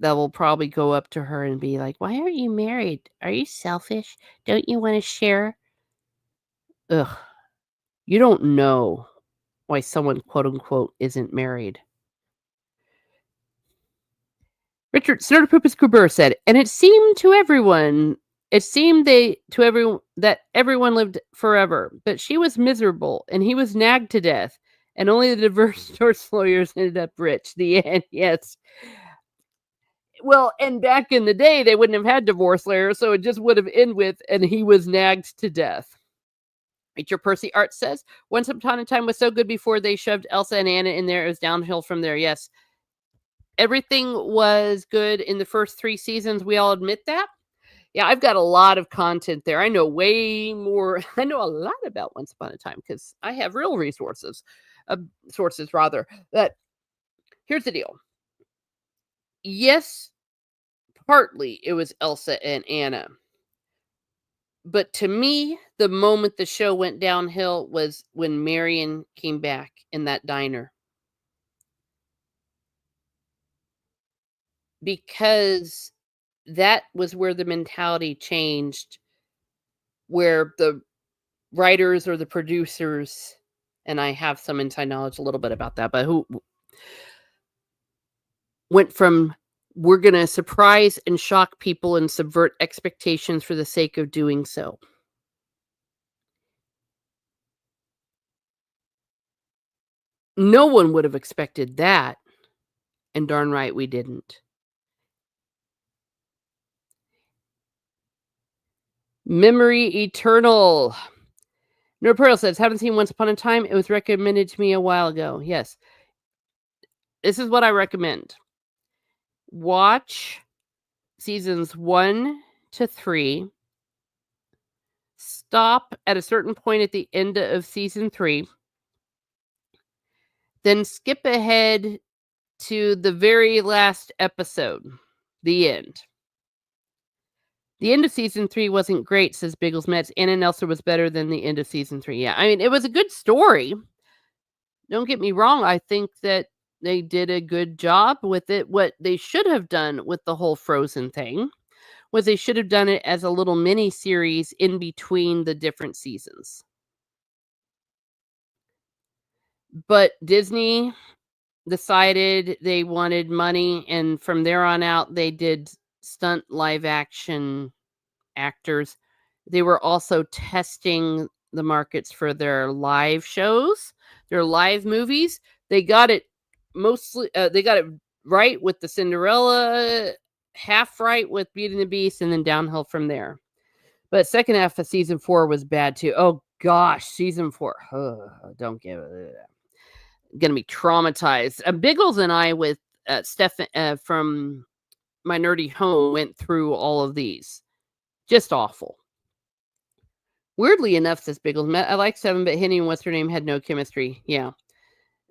that will probably go up to her and be like, why aren't you married? Are you selfish? Don't you want to share? Ugh. You don't know why someone, quote unquote, isn't married. Richard Snurderpoopus said, and it seemed that everyone lived forever, but she was miserable and he was nagged to death, and only the divorce lawyers ended up rich. The end, yes. Well, and back in the day, they wouldn't have had divorce lawyers, so it just would have ended with, and he was nagged to death. Richard Percy Art says, Once Upon a Time was so good before they shoved Elsa and Anna in there. It was downhill from there. Yes. Everything was good in the first 3 seasons. We all admit that. Yeah, I've got a lot of content there. I know way more. I know a lot about Once Upon a Time because I have real resources, sources rather. That here's the deal. Yes, partly it was Elsa and Anna. But to me, the moment the show went downhill was when Marion came back in that diner. Because that was where the mentality changed, where the writers or the producers, and I have some inside knowledge a little bit about that, but who went from we're going to surprise and shock people and subvert expectations for the sake of doing so. No one would have expected that, and darn right we didn't. Memory Eternal. No Pearl says, haven't seen Once Upon a Time. It was recommended to me a while ago. Yes. This is what I recommend. Watch seasons 1 to 3. Stop at a certain point at the end of season 3. Then skip ahead to the very last episode. The end. The end of season 3 wasn't great, says Biggles Mets. Anna Nelson was better than the end of season 3. Yeah, I mean, it was a good story. Don't get me wrong. I think that they did a good job with it. What they should have done with the whole Frozen thing was they should have done it as a little mini series in between the different seasons. But Disney decided they wanted money, and from there on out, they did stunt live action actors. They were also testing the markets for their live shows, their live movies. They got it they got it right with the Cinderella, half right with Beauty and the Beast, and then downhill from there. But second half of season 4 was bad too. Oh gosh, season 4. Don't give it. Gonna be traumatized. Biggles and I with Steph from My Nerdy Home went through all of these. Just awful. Weirdly enough, says Biggles, I like 7, but Henny and what's her name had no chemistry. Yeah.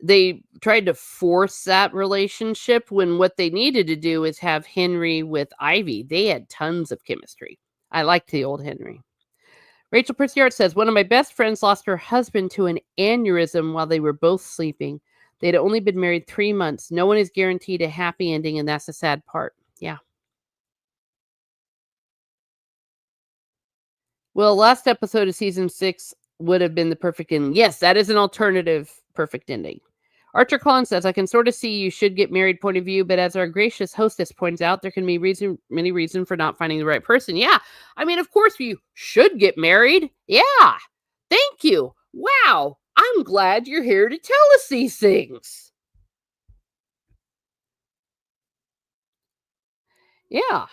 They tried to force that relationship when what they needed to do is have Henry with Ivy. They had tons of chemistry. I liked the old Henry. Rachel Pritziart says, one of my best friends lost her husband to an aneurysm while they were both sleeping. They'd only been married 3 months. No one is guaranteed a happy ending, and that's the sad part. Yeah. Well, last episode of season 6 would have been the perfect ending. Yes, that is an alternative perfect ending. Archer Collins says, I can sort of see you should get married point of view, but as our gracious hostess points out, there can be many reasons for not finding the right person. Yeah. I mean, of course you should get married. Yeah. Thank you. Wow. I'm glad you're here to tell us these things. Yeah.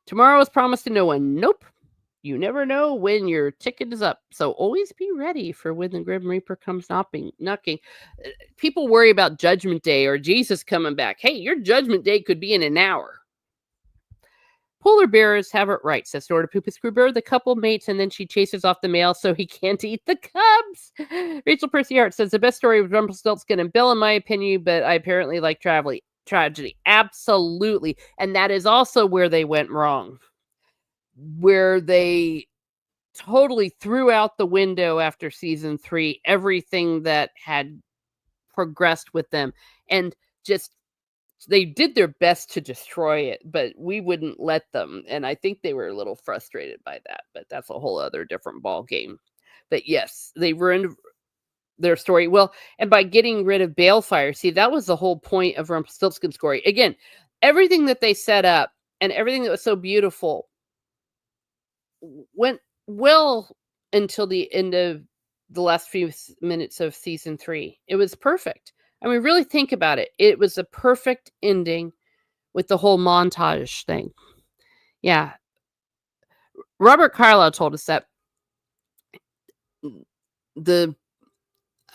Tomorrow is promised to no one. Nope. You never know when your ticket is up, so always be ready for when the Grim Reaper comes knocking. People worry about Judgment Day or Jesus coming back. Hey, your Judgment Day could be in an hour. Polar bears have it right, says Dora Poopy Screwbear. The couple mates and then she chases off the male so he can't eat the cubs. Rachel Percy Hart says the best story was Rumpelstiltskin and Bill, in my opinion, but I apparently like tragedy. Absolutely. And that is also where they went wrong. Where they totally threw out the window after season 3 everything that had progressed with them, and just they did their best to destroy it, but we wouldn't let them, and I think they were a little frustrated by that, but that's a whole other different ball game. But yes, they ruined their story. Well, and by getting rid of Balefire, see, that was the whole point of Rumpelstiltskin's story. Again, everything that they set up and everything that was so beautiful went well until the end of the last few minutes of season 3. It was perfect. I mean, really think about it. It was a perfect ending with the whole montage thing. Yeah. Robert Carlyle told us that the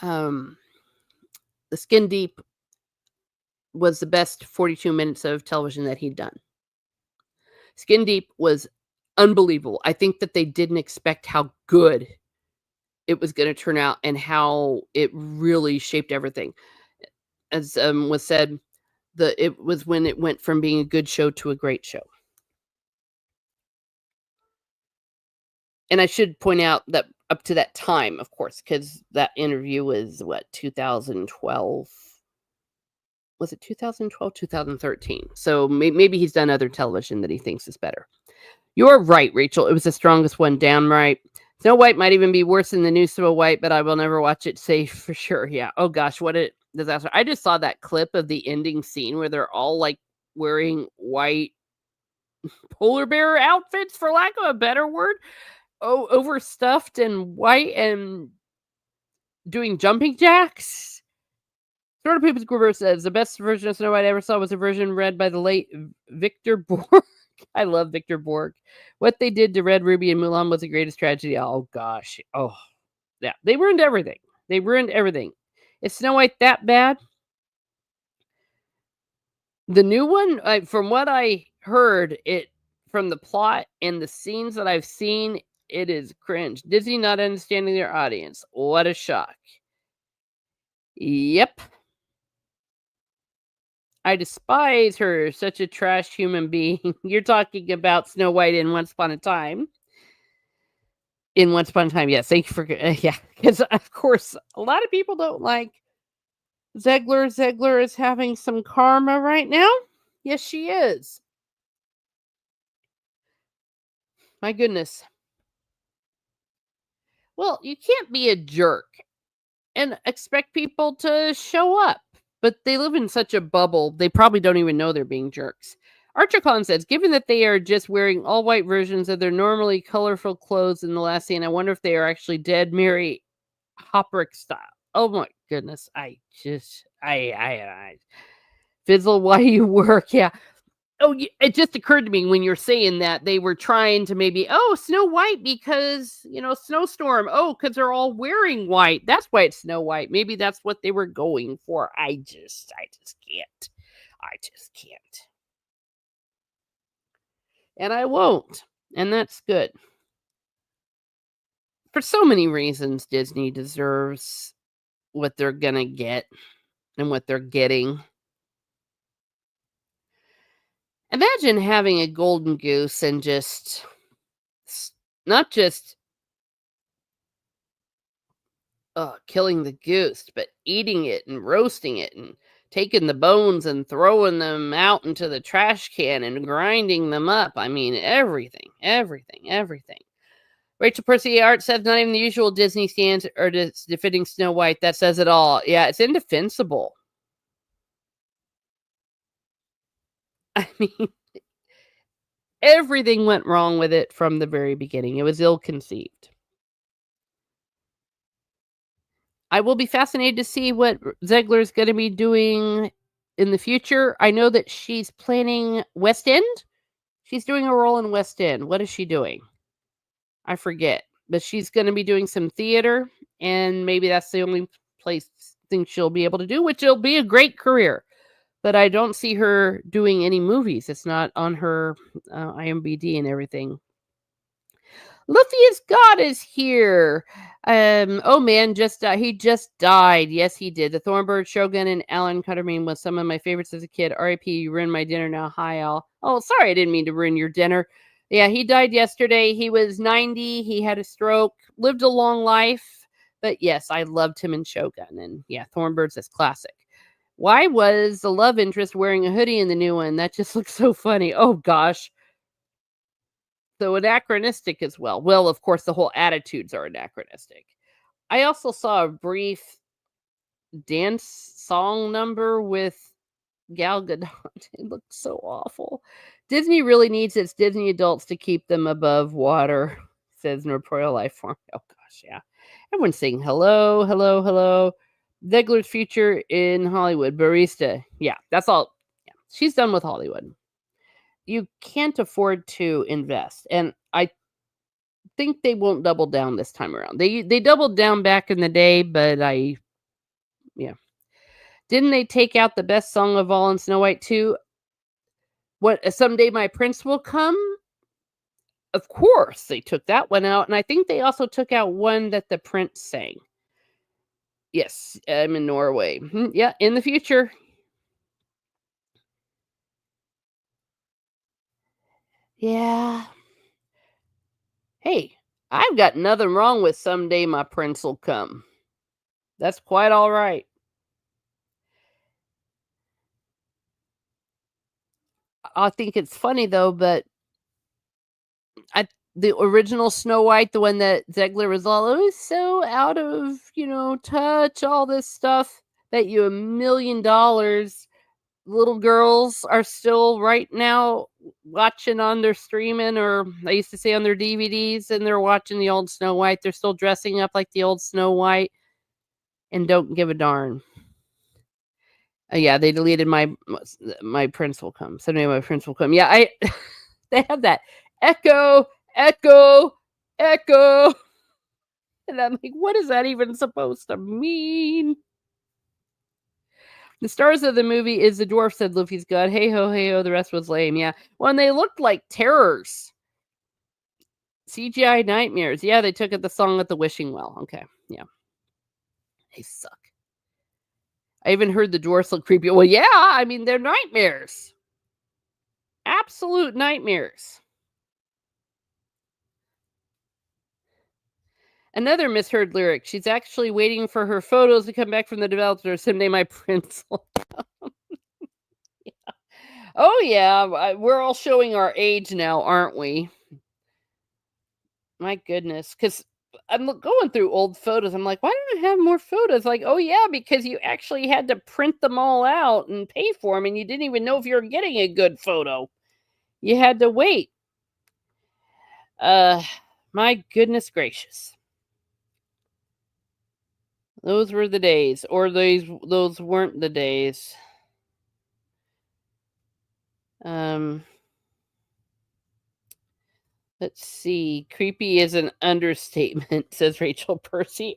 um the Skin Deep was the best 42 minutes of television that he'd done. Skin Deep was unbelievable. I think that they didn't expect how good it was going to turn out and how it really shaped everything. As was said, it was when it went from being a good show to a great show. And I should point out that up to that time, of course, because that interview was what, 2012? Was it 2012, 2013? So maybe he's done other television that he thinks is better. You're right, Rachel. It was the strongest one, downright. Snow White might even be worse than the new Snow White, but I will never watch it safe for sure. Yeah. Oh gosh, what a disaster. I just saw that clip of the ending scene where they're all like wearing white polar bear outfits, for lack of a better word. Oh, overstuffed and white and doing jumping jacks. Sort of People's Gruber says the best version of Snow White I ever saw was a version read by the late Victor Borg. I love Victor Borg. What they did to Red Ruby and Mulan was the greatest tragedy. Oh gosh. Oh yeah. They ruined everything. They ruined everything. Is Snow White that bad? The new one, from what I heard, it from the plot and the scenes that I've seen, it is cringe. Disney not understanding their audience. What a shock. Yep. I despise her. Such a trash human being. You're talking about Snow White in Once Upon a Time. In Once Upon a Time, yes. Thank you for yeah. Because of course, a lot of people don't like Zegler. Zegler is having some karma right now. Yes, she is. My goodness. Well, you can't be a jerk and expect people to show up. But they live in such a bubble, they probably don't even know they're being jerks. Archer Collins says, given that they are just wearing all white versions of their normally colorful clothes in the last scene, I wonder if they are actually dead Mary Hoperick style. Oh my goodness. I fizzle while you work. Yeah. Oh, it just occurred to me when you're saying that they were trying to maybe, Snow White because, snowstorm. Oh, because they're all wearing white. That's why it's Snow White. Maybe that's what they were going for. I just can't. I just can't. And I won't. And that's good. For so many reasons, Disney deserves what they're going to get and what they're getting. Imagine having a golden goose and just not just killing the goose, but eating it and roasting it and taking the bones and throwing them out into the trash can and grinding them up. I mean, everything. Rachel Percy Art says not even the usual Disney stands are defending Snow White. That says it all. Yeah, it's indefensible. I mean, everything went wrong with it from the very beginning. It was ill-conceived. I will be fascinated to see what Zegler is going to be doing in the future. I know that she's planning West End. She's doing a role in West End. What is she doing? I forget. But she's going to be doing some theater, and maybe that's the only thing she'll be able to do, which will be a great career. But I don't see her doing any movies. It's not on her IMDb and everything. Luffy's God is here. Oh man, he just died. Yes, he did. The Thornbird Shogun and Alan Cuttermean was some of my favorites as a kid. R.I.P. You ruined my dinner now. Hi, Al. Oh, sorry, I didn't mean to ruin your dinner. Yeah, he died yesterday. He was 90. He had a stroke. Lived a long life. But yes, I loved him in Shogun. And yeah, Thornbird's is classic. Why was the love interest wearing a hoodie in the new one? That just looks so funny. Oh gosh. So anachronistic as well. Well, of course, the whole attitudes are anachronistic. I also saw a brief dance song number with Gal Gadot. It looked so awful. Disney really needs its Disney adults to keep them above water, says Norpoil Life Form. Oh gosh, yeah. Everyone's saying hello, hello, hello. Zegler's future in Hollywood. Barista. Yeah, that's all. Yeah, she's done with Hollywood. You can't afford to invest. And I think they won't double down this time around. They doubled down back in the day, but yeah. Didn't they take out the best song of all in Snow White too? What Someday My Prince Will Come? Of course, they took that one out, and I think they also took out one that the prince sang. Yes, I'm in Norway. Yeah, in the future. Yeah. Hey, I've got nothing wrong with Someday My Prince Will Come. That's quite all right. I think it's funny though, but I the original Snow White, the one that Zegler was all, "Oh, so out of, touch, all this stuff that you $1,000,000 little girls are still right now watching on their streaming, or I used to say on their DVDs, and they're watching the old Snow White. They're still dressing up like the old Snow White and don't give a darn." Yeah, they deleted my Prince Will Come. Someday My Prince Will Come. Yeah, I they have that echo, echo, echo. And I'm like, what is that even supposed to mean? The stars of the movie is the dwarf, said Luffy's god. Hey ho, the rest was lame. Yeah. When they looked like terrors. CGI nightmares. Yeah, they took it the song at the wishing well. Okay. Yeah. They suck. I even heard the dwarfs look creepy. Well, yeah, I mean, they're nightmares. Absolute nightmares. Another misheard lyric. She's actually waiting for her photos to come back from the developer. Someday my prince will come. Yeah. Oh, yeah. We're all showing our age now, aren't we? My goodness. Because I'm going through old photos. I'm like, why don't I have more photos? Like, oh, yeah, because you actually had to print them all out and pay for them, and you didn't even know if you were getting a good photo. You had to wait. My goodness gracious. Those were the days, or those weren't the days. Let's see. Creepy is an understatement, says Rachel Percy.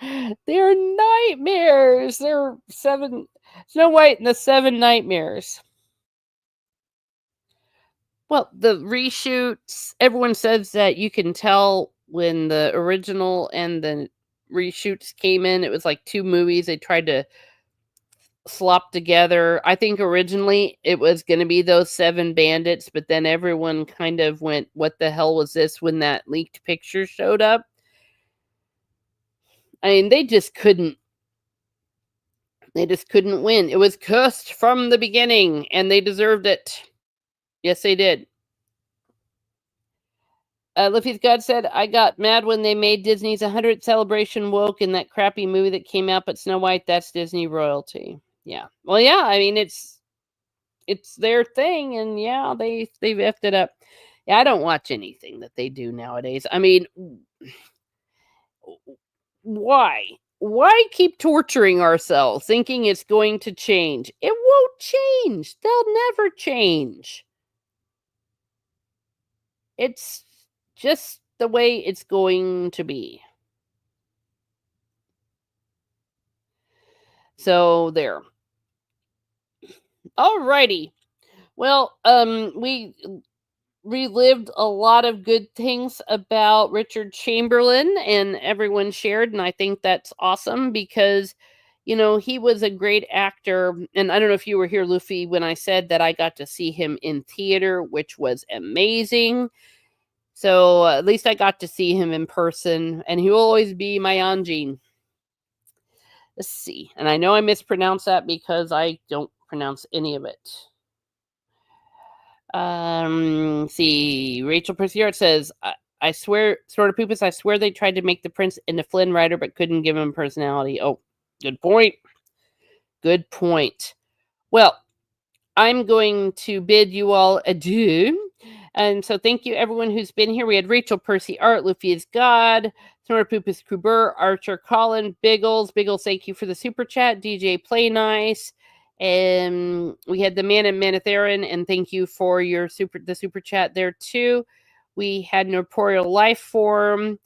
They're nightmares. They're Snow White and the Seven Nightmares. Well, the reshoots, everyone says that you can tell when the original and the reshoots came in. It was like two movies they tried to slop together. I think originally it was going to be those seven bandits, but then everyone kind of went, what the hell was this, when that leaked picture showed up? I mean, they just couldn't win. It was cursed from the beginning, and they deserved it. Yes, they did. Luffy's God said, I got mad when they made Disney's 100th celebration woke in that crappy movie that came out, but Snow White, that's Disney royalty. Yeah. Well, yeah, I mean, it's their thing, and yeah, they've effed it up. Yeah, I don't watch anything that they do nowadays. I mean, why? Why keep torturing ourselves thinking it's going to change? It won't change. They'll never change. It's just the way it's going to be. So there. Alrighty. Well, we relived a lot of good things about Richard Chamberlain, and everyone shared, and I think that's awesome because he was a great actor. And I don't know if you were here, Luffy, when I said that I got to see him in theater, which was amazing. So at least I got to see him in person, and he will always be my Anjin. Let's see. And I know I mispronounced that because I don't pronounce any of it. See, Rachel Perciart says, I swear, sort of poopus, I swear they tried to make the prince into Flynn Rider, but couldn't give him personality. Oh, good point. Good point. Well, I'm going to bid you all adieu. And so thank you everyone who's been here. We had Rachel, Percy, Art, Luffy is God, Snorpoopus, Kruber, Archer, Colin, Biggles. Biggles, thank you for the super chat. DJ Play Nice. And we had the man and Manatherin, and thank you for your super chat there too. We had Norporeal Life Form.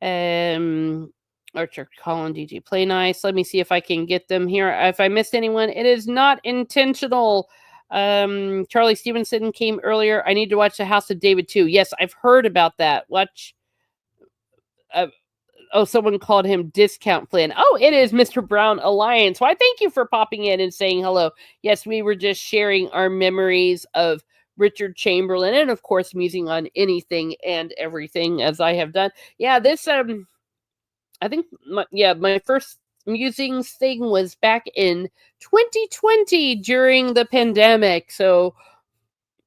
Archer, Colin, DJ Play Nice. Let me see if I can get them here. If I missed anyone, it is not intentional. Charlie Stevenson came earlier. I need to watch The House of David too. Yes, I've heard about that. Watch. Someone called him Discount Plan. Oh, it is Mr. Brown Alliance. Why, thank you for popping in and saying hello. Yes, we were just sharing our memories of Richard Chamberlain and, of course, musing on anything and everything as I have done. Yeah, this, I think, my first musings thing was back in 2020 during the pandemic. So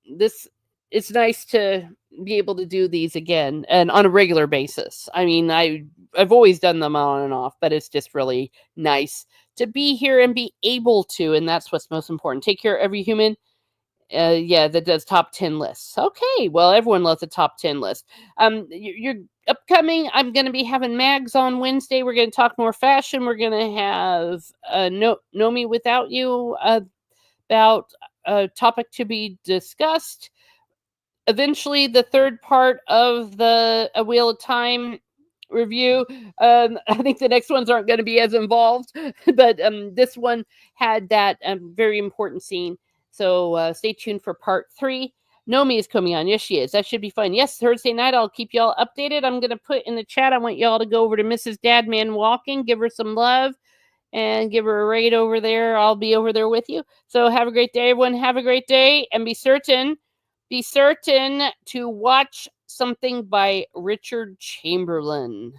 this, it's nice to be able to do these again and on a regular basis. I mean, I've always done them on and off, but it's just really nice to be here and be able to, and that's what's most important. Take care of every human. That does top 10 lists. Okay, well, everyone loves a top 10 list. You're upcoming. I'm going to be having Mags on Wednesday. We're going to talk more fashion. We're going to have Know Me Without You about a topic to be discussed. Eventually, the third part of the A Wheel of Time review. I think the next ones aren't going to be as involved, but this one had that very important scene. So stay tuned for part 3. Nomi is coming on. Yes, she is. That should be fun. Yes, Thursday night. I'll keep y'all updated. I'm going to put in the chat. I want y'all to go over to Mrs. Dadman Walking. Give her some love and give her a raid over there. I'll be over there with you. So have a great day, everyone. Have a great day. And be certain to watch something by Richard Chamberlain.